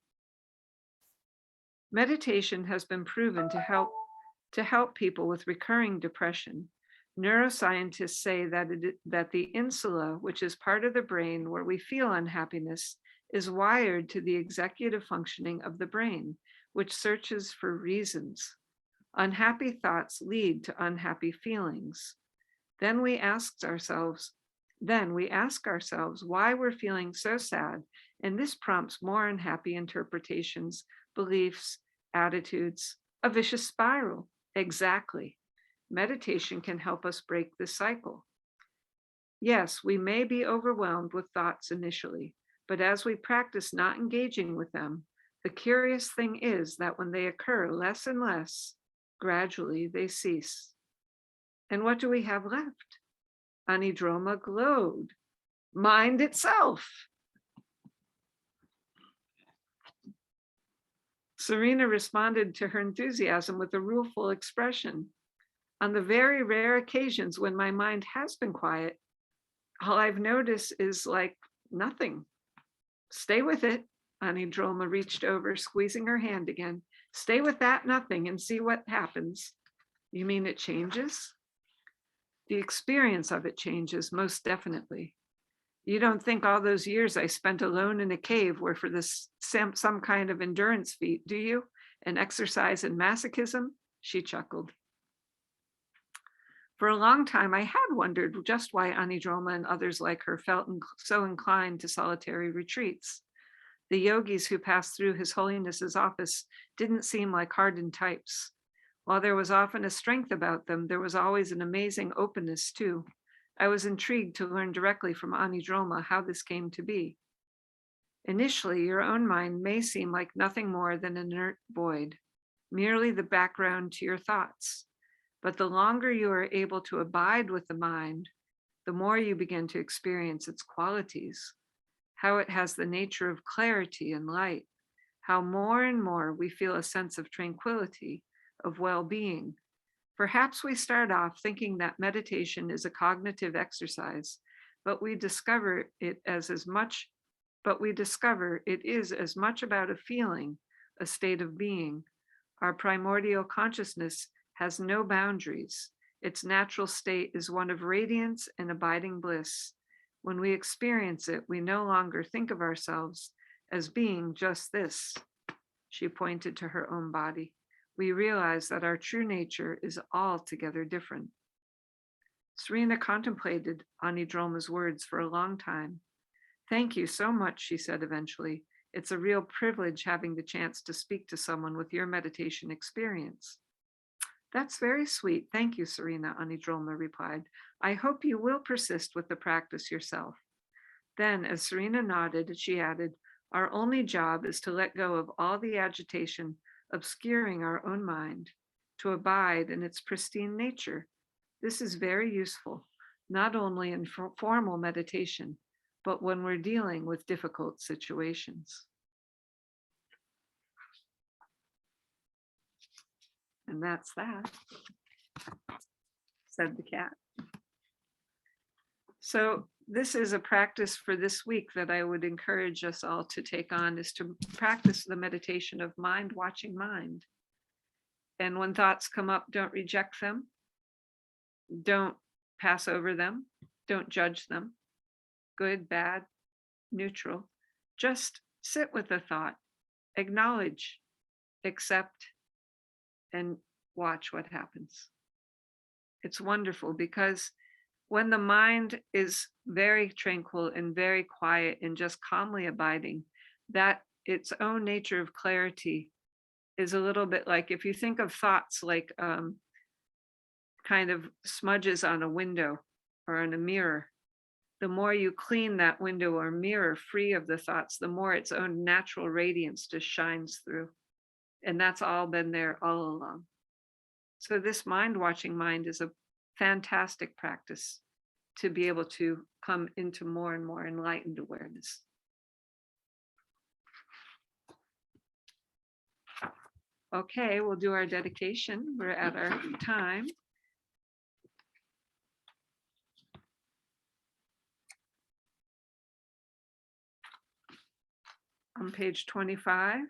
Meditation has been proven to help people with recurring depression. Neuroscientists say that the insula, which is part of the brain where we feel unhappiness, is wired to the executive functioning of the brain, which searches for reasons. Unhappy thoughts lead to unhappy feelings. Then we ask ourselves why we're feeling so sad, and this prompts more unhappy interpretations, beliefs, attitudes, a vicious spiral. Exactly. Meditation can help us break this cycle. Yes, we may be overwhelmed with thoughts initially, but as we practice not engaging with them, the curious thing is that when they occur less and less, gradually they cease. And what do we have left? Anidroma glowed. Mind itself. Serena responded to her enthusiasm with a rueful expression. On the very rare occasions when my mind has been quiet, all I've noticed is like nothing. Stay with it. Anidroma reached over, squeezing her hand again. Stay with that nothing and see what happens. You mean it changes? The experience of it changes, most definitely. You don't think all those years I spent alone in a cave were for this some kind of endurance feat, do you? An exercise in masochism? She chuckled. For a long time, I had wondered just why Anidroma and others like her felt so inclined to solitary retreats. The yogis who passed through His Holiness's office didn't seem like hardened types. While there was often a strength about them, there was always an amazing openness too. I was intrigued to learn directly from Anidroma how this came to be. Initially, your own mind may seem like nothing more than an inert void, merely the background to your thoughts. But the longer you are able to abide with the mind, the more you begin to experience its qualities, how it has the nature of clarity and light, how more and more we feel a sense of tranquility, of well-being. Perhaps we start off thinking that meditation is a cognitive exercise, but we discover it is as much about a feeling, a state of being. Our primordial consciousness has no boundaries. Its natural state is one of radiance and abiding bliss. When we experience it, we no longer think of ourselves as being just this. She pointed to her own body. We realize that our true nature is altogether different. Serena contemplated Anidroma's words for a long time. Thank you so much, she said eventually. It's a real privilege having the chance to speak to someone with your meditation experience. That's very sweet. Thank you, Serena, Anidroma replied. I hope you will persist with the practice yourself. Then, as Serena nodded, she added, "Our only job is to let go of all the agitation obscuring our own mind, to abide in its pristine nature. This is very useful, not only in formal meditation, but when we're dealing with difficult situations." And that's that, said the cat. So this is a practice for this week that I would encourage us all to take on, is to practice the meditation of mind watching mind. And when thoughts come up, don't reject them. Don't pass over them. Don't judge them. Good, bad, neutral. Just sit with the thought, acknowledge, accept, and watch what happens. It's wonderful because when the mind is very tranquil and very quiet and just calmly abiding, that its own nature of clarity is a little bit like, if you think of thoughts like kind of smudges on a window or on a mirror, the more you clean that window or mirror free of the thoughts, the more its own natural radiance just shines through. And that's all been there all along. So this mind watching mind is a fantastic practice to be able to come into more and more enlightened awareness. Okay, we'll do our dedication. We're at our time. On page 25.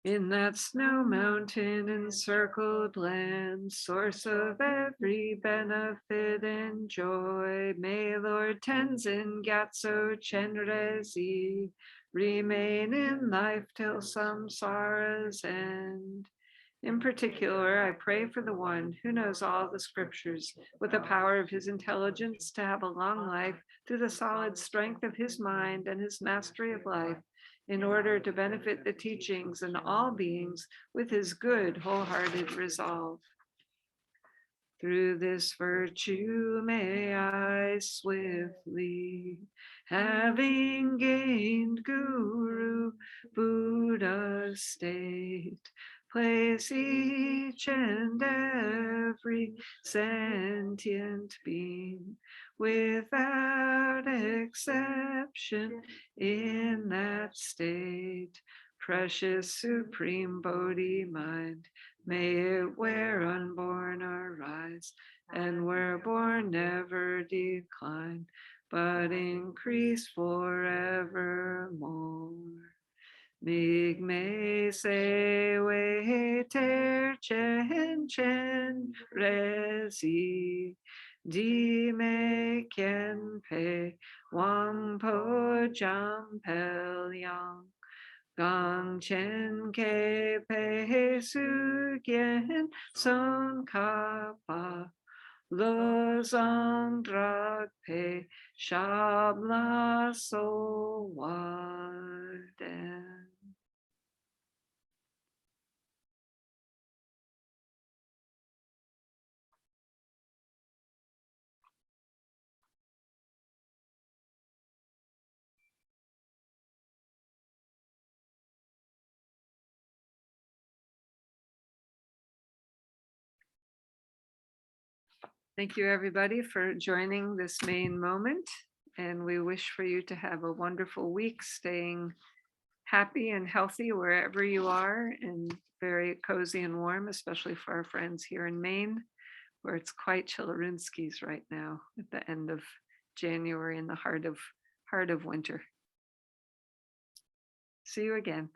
In that snow mountain encircled land, source of every benefit and joy, may Lord Tenzin Gyatso Chenrezig remain in life till samsara's end. In particular, I pray for the one who knows all the scriptures with the power of his intelligence to have a long life through the solid strength of his mind and his mastery of life, in order to benefit the teachings and all beings with his good, wholehearted resolve. Through this virtue may I swiftly, having gained Guru Buddha state, place each and every sentient being without exception in that state. Precious supreme Bodhi mind, may it where unborn arise, and where born never decline, but increase forevermore. Mig me se we ter chen chen resi, di me kien pe wang po jam pel yang. Gong chen ke pe su gen son ka pa, lo zong drak pe shab la so wa den. Thank you, everybody, for joining this Maine moment. And we wish for you to have a wonderful week, staying happy and healthy wherever you are, and very cozy and warm, especially for our friends here in Maine, where it's quite chillerinskis right now at the end of January in the heart of winter. See you again.